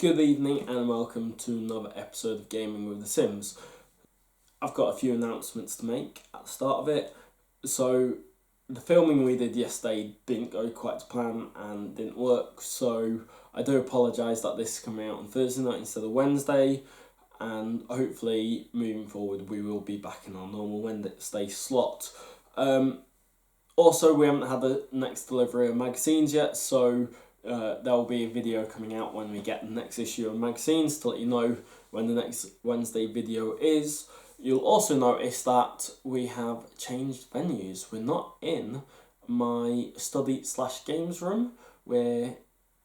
Good evening and welcome to another episode of Gaming with The Sims. I've got a few announcements to make at the start of it. So the filming we did yesterday didn't go quite to plan and didn't work, so I do apologise that this is coming out on Thursday night instead of Wednesday, and hopefully moving forward we will be back in our normal Wednesday slot. Also, we haven't had the next delivery of magazines yet, so there will be a video coming out when we get the next issue of magazines to let you know when the next Wednesday video is. You'll also notice that we have changed venues. We're not in my study/games room. We're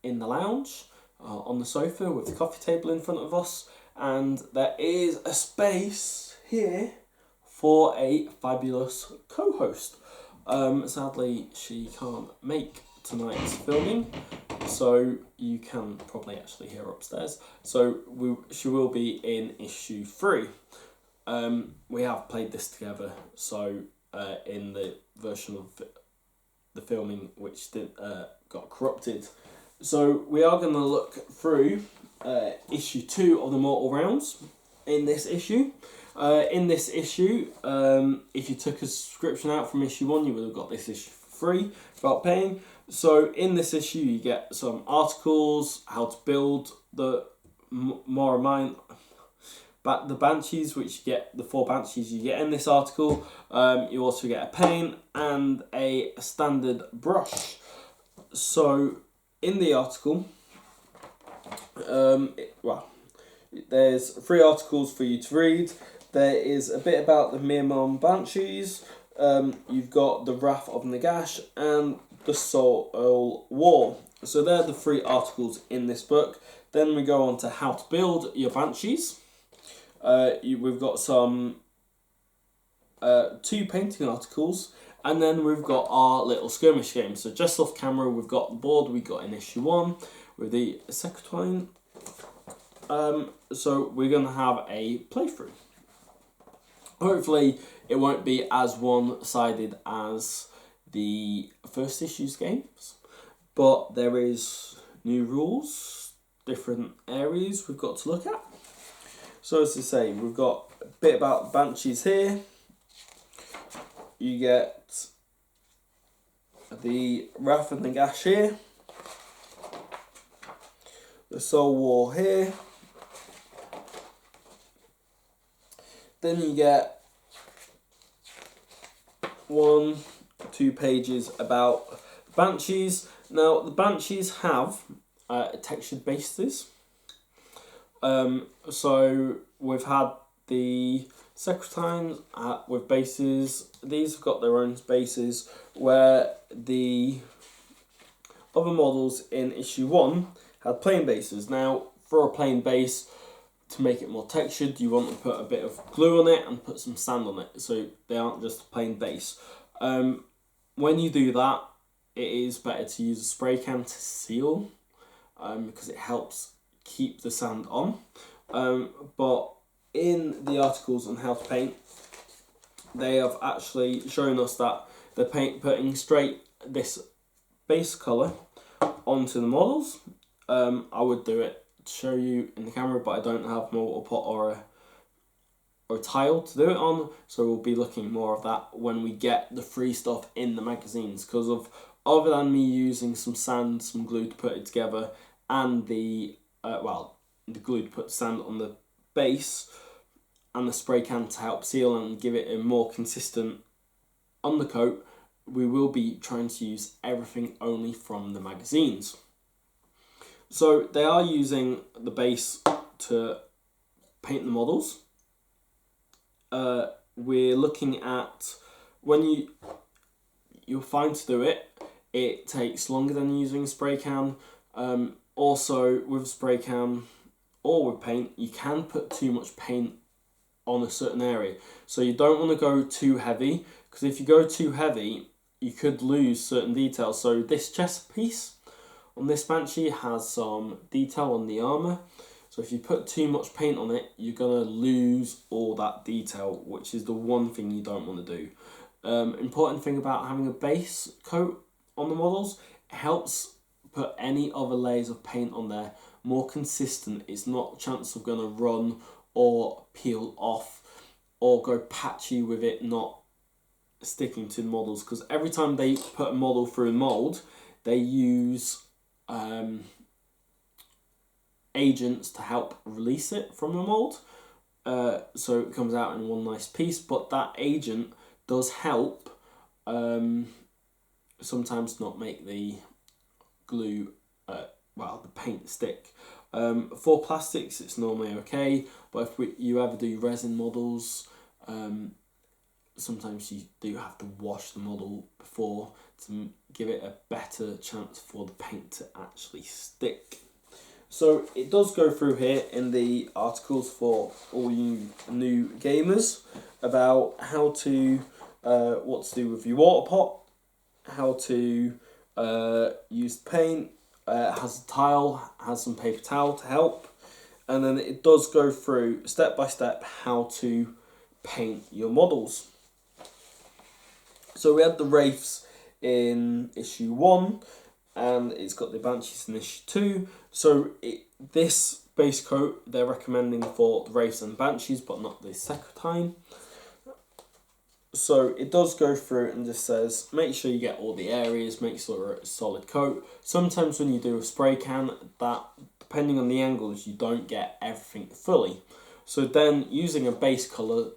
in the lounge on the sofa with the coffee table in front of us, and there is a space here for a fabulous co-host. Sadly, she can't make tonight's filming, so you can probably actually hear her upstairs. So she will be in issue 3. We have played this together, so in the version of the filming which got corrupted. So we are going to look through issue 2 of the Mortal Realms in this issue. In this issue, if you took a subscription out from issue 1, you would have got this issue for free without paying. So in this issue, you get some articles, how to build the Morrowind, the Banshees, which you get, the 4 Banshees you get in this article. You also get a paint and a standard brush. So in the article, there's 3 articles for you to read. There is a bit about the Mirmon Banshees. You've got the Wrath of Nagash and the Soul War. So they're the 3 articles in this book. Then we go on to how to build your Banshees. We've got some 2 painting articles, and then we've got our little skirmish game. So just off camera, we've got the board we got in issue 1 with the Secretine. So we're going to have a playthrough. Hopefully it won't be as one-sided as the first issue's games, but there is new rules, different areas we've got to look at. So as I say, we've got a bit about the Banshees here. You get the Wrath of Nagash here, the Soul War here. Then you get 1-2 pages about the Banshees. Now, the Banshees have textured bases. So we've had the Secretines with bases. These have got their own bases, where the other models in issue 1 had plain bases. Now, for a plain base, to make it more textured, you want to put a bit of glue on it and put some sand on it, so they aren't just a plain base. When you do that, it is better to use a spray can to seal, because it helps keep the sand on. But in the articles on how to paint, they have actually shown us that they're putting straight this base colour onto the models. I would do it to show you in the camera, but I don't have mortar pot or a tile to do it on, so we'll be looking more of that when we get the free stuff in the magazines, because other than me using some sand, some glue to put it together, and the glue to put sand on the base and the spray can to help seal and give it a more consistent undercoat, we will be trying to use everything only from the magazines. So they are using the base to paint the models. We're looking at, when you're fine to do it, it takes longer than using a spray can. Also with a spray can or with paint, you can put too much paint on a certain area. So you don't want to go too heavy, because if you go too heavy, you could lose certain details. So this chest piece on this Banshee has some detail on the armour. So if you put too much paint on it, you're going to lose all that detail, which is the one thing you don't want to do. Important thing about having a base coat on the models, it helps put any other layers of paint on there more consistent. It's not a chance of going to run or peel off or go patchy with it not sticking to models, because every time they put a model through a mold, they use agents to help release it from the mold, so it comes out in one nice piece. But that agent does help sometimes not make the glue, the paint stick. For plastics it's normally okay, but if you ever do resin models, sometimes you do have to wash the model before to give it a better chance for the paint to actually stick. So it does go through here in the articles for all you new gamers about how to, what to do with your water pot, how to use paint, has a tile, has some paper towel to help, and then it does go through step by step how to paint your models. So we had the Wraiths in issue 1, and it's got the Banshees in issue 2. So this base coat they're recommending for the Wraiths and Banshees, but not the Secretine. So it does go through and just says, make sure you get all the areas, make sure it's a solid coat. Sometimes when you do a spray can, that depending on the angles, you don't get everything fully. So then using a base colour,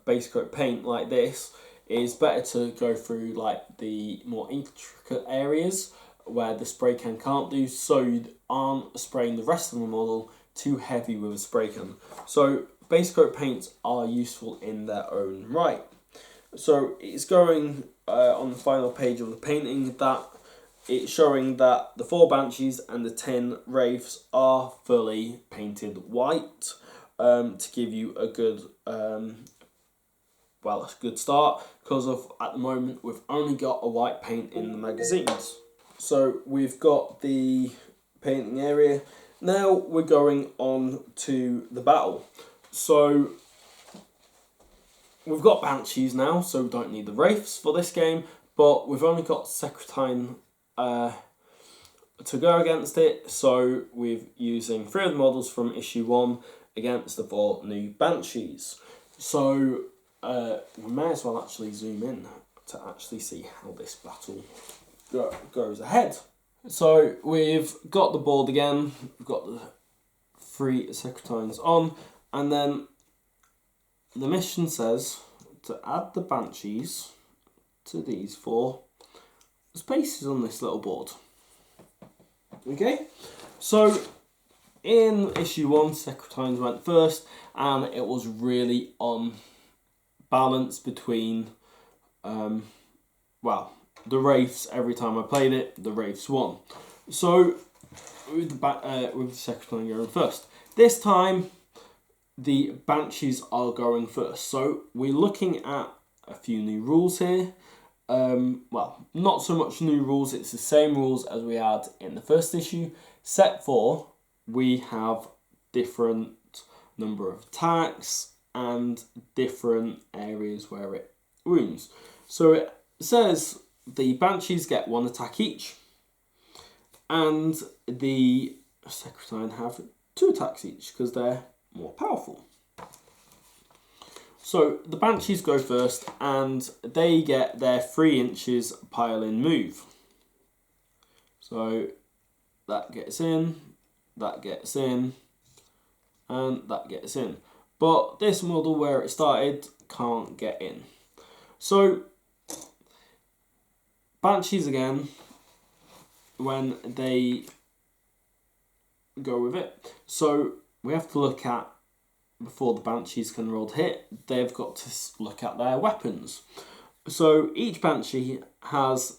base coat paint like this, is better to go through like the more intricate areas where the spray can can't do, so you aren't spraying the rest of the model too heavy with a spray can. So base coat paints are useful in their own right. So it's going on the final page of the painting that it's showing that the 4 Banshees and the 10 Wraiths are fully painted white, to give you a good a good start, because of at the moment we've only got a white paint in the magazines. So we've got the painting area. Now we're going on to the battle. So we've got Banshees now, so we don't need the Wraiths for this game, but we've only got Secretine to go against it, so we're using 3 of the models from issue 1 against the 4 new Banshees. So we may as well actually zoom in to actually see how this battle goes ahead. So we've got the board again, we've got the 3 Secretines on, and then the mission says to add the Banshees to these 4 spaces on this little board. Okay, so in issue 1, Secretines went first, and it was really on balance between, the Wraiths. Every time I played it, the Wraiths won. So with the Secretine going first. This time, the Banshees are going first. So we're looking at a few new rules here. Not so much new rules, it's the same rules as we had in the first issue, except for we have different number of attacks and different areas where it wounds. So it says the Banshees get 1 attack each, and the Secretine have 2 attacks each because they're more powerful. So the Banshees go first, and they get their 3 inches pile-in move. So that gets in, that gets in, and that gets in. But this model where it started can't get in. So Banshees again, when they go with it. So we have to look at, before the Banshees can roll to hit, they've got to look at their weapons. So each Banshee has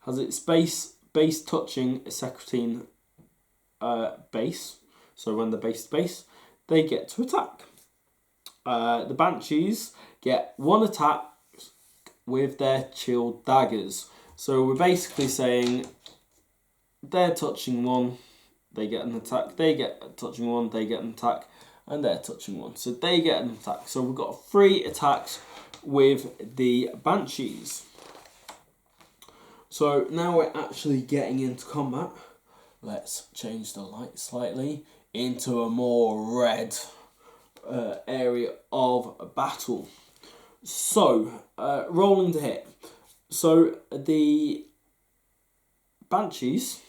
its base touching a Secretine base. So when they're base to base, they get to attack. The Banshees get 1 attack with their chilled daggers. So we're basically saying they're touching 1, they get an attack, they get touching 1, they get an attack, and they're touching 1. So they get an attack. So we've got 3 attacks with the Banshees. So now we're actually getting into combat. let's change the light slightly into a more red area of battle. So, rolling to hit. So, the Banshees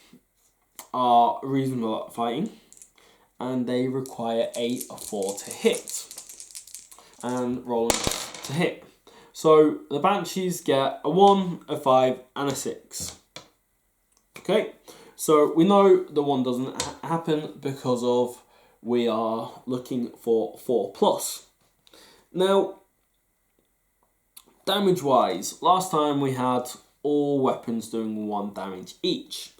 are reasonable at fighting, and they require a 4 to hit. And rolling to hit. So, the Banshees get a 1, a 5, and a 6. Okay, so we know the 1 doesn't happen because of we are looking for 4 plus. Now, damage wise, last time we had all weapons doing 1 damage each.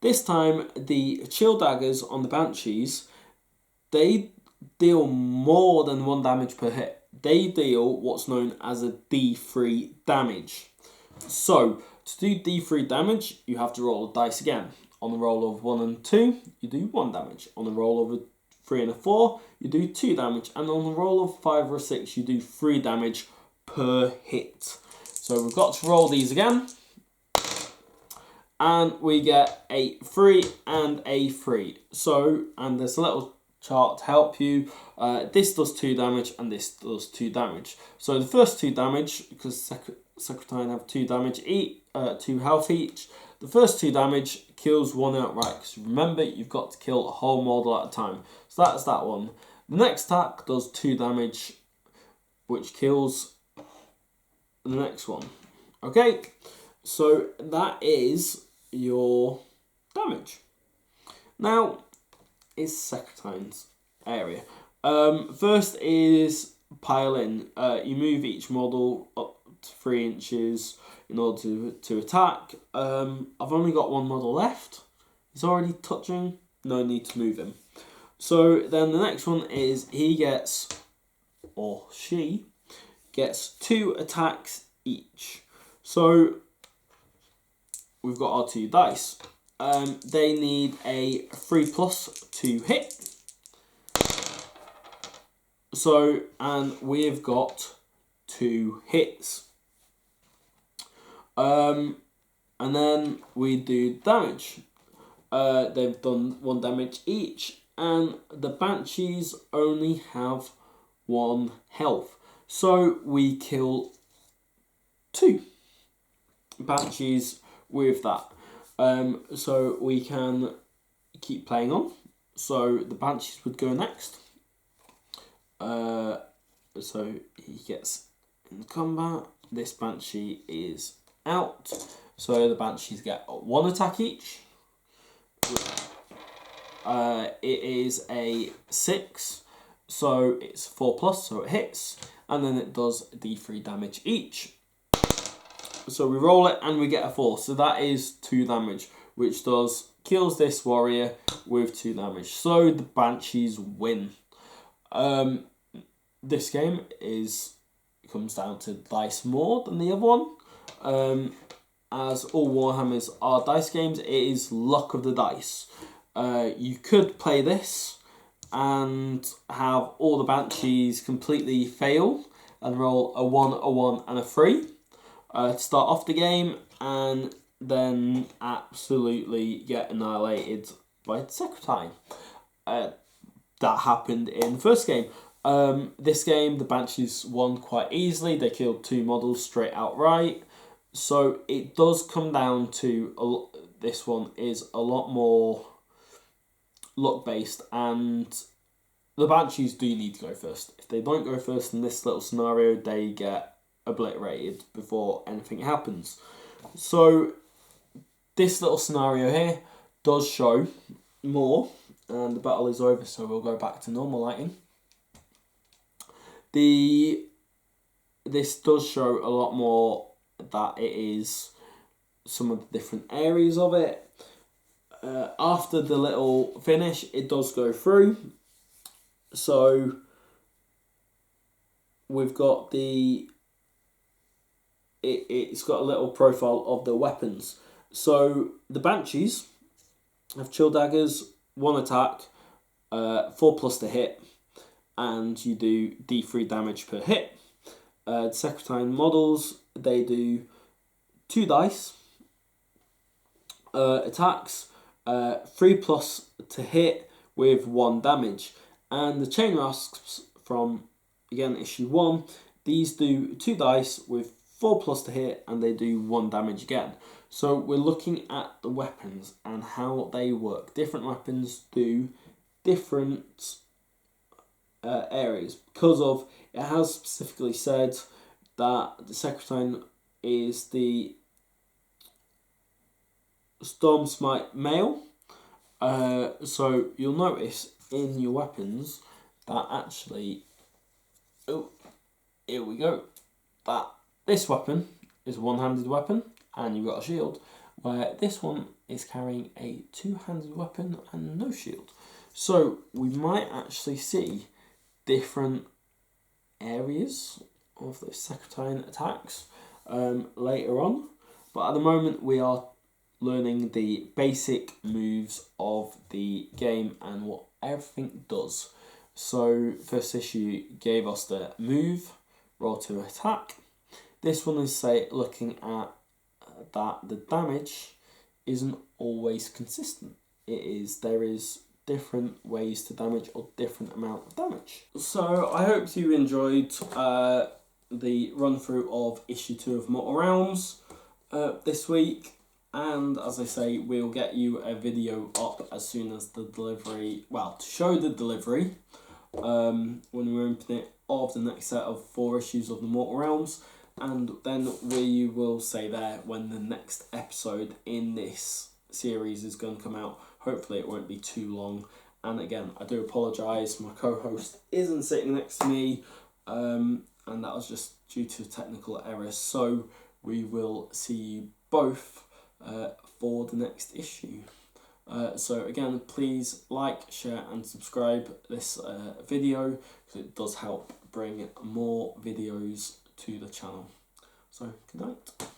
This time, the chill daggers on the Banshees, they deal more than 1 damage per hit. They deal what's known as a D3 damage. So, to do D3 damage, you have to roll a dice again. On the roll of 1 and 2, you do 1 damage. On the roll of a 3 and a 4, you do 2 damage. And on the roll of 5 or a 6, you do 3 damage per hit. So we've got to roll these again. And we get a 3 and a 3. So, and there's a little chart to help you. This does 2 damage and this does 2 damage. So the first 2 damage, because Secretine have 2 damage each, 2 health each. The first 2 damage kills one outright, because remember, you've got to kill a whole model at a time. So that's that one. The next attack does 2 damage, which kills the next one. Okay, so that is your damage. Now, is Secretine's area. First is pile in. You move each model up to 3 inches in order to attack. I've only got 1 model left. He's already touching. No need to move him. So then the next one is he gets, or she gets 2 attacks each. So we've got our 2 dice. They need a 3+ to hit. So, and we've got 2 hits. And then we do damage. They've done 1 damage each, and the Banshees only have 1 health. So we kill 2 Banshees with that. So we can keep playing on. So the Banshees would go next. So he gets in combat. This Banshee is out. So the Banshees get 1 attack each. It is a 6. So it's 4+, so it hits. And then it does D3 damage each. So we roll it and we get a 4. So that is 2 damage, which kills this warrior with 2 damage. So the Banshees win. This game comes down to dice more than the other one. As all Warhammers are dice games, it is luck of the dice. You could play this and have all the Banshees completely fail and roll a 1, a 1 and a 3 to start off the game, and then absolutely get annihilated by the Secretine. That happened in the first game. This game, the Banshees won quite easily. They killed 2 models straight outright. So it does come down to, this one is a lot more luck based, and the Banshees do need to go first. If they don't go first in this little scenario, they get obliterated before anything happens. So this little scenario here does show more, and the battle is over, so we'll go back to normal lighting. This does show a lot more that it is some of the different areas of it. After the little finish, it does go through. So we've got it's got a little profile of the weapons. So the Banshees have chill daggers, 1 attack, 4+ to hit, and you do D3 damage per hit. The Secretine models, they do 2 dice attacks, 3+ to hit with 1 damage. And the Chain Rasps from, again, issue 1, these do 2 dice with 4+ to hit, and they do 1 damage again. So we're looking at the weapons and how they work. Different weapons do different areas, because of it has specifically said that the Secretine is the Storm Smite male. So you'll notice in your weapons that actually, oh, here we go, that this weapon is a one-handed weapon and you've got a shield, where this one is carrying a two-handed weapon and no shield. So we might actually see different areas of the Secretine attacks later on, but at the moment we are learning the basic moves of the game and what everything does. So first issue gave us the move, roll to attack. This one is looking at that the damage isn't always consistent. There is different ways to damage or different amount of damage. So I hope you enjoyed the run through of issue 2 of Mortal Realms this week. And as I say, we'll get you a video up as soon as the delivery, well, to show the delivery when we open it, of the next set of 4 issues of the Mortal Realms. And then we will say there when the next episode in this series is going to come out. Hopefully it won't be too long. And again, I do apologise, my co-host isn't sitting next to me, and that was just due to technical errors. So we will see you both for the next issue. So again, please like, share and subscribe this video, because it does help bring more videos to the channel. So good night.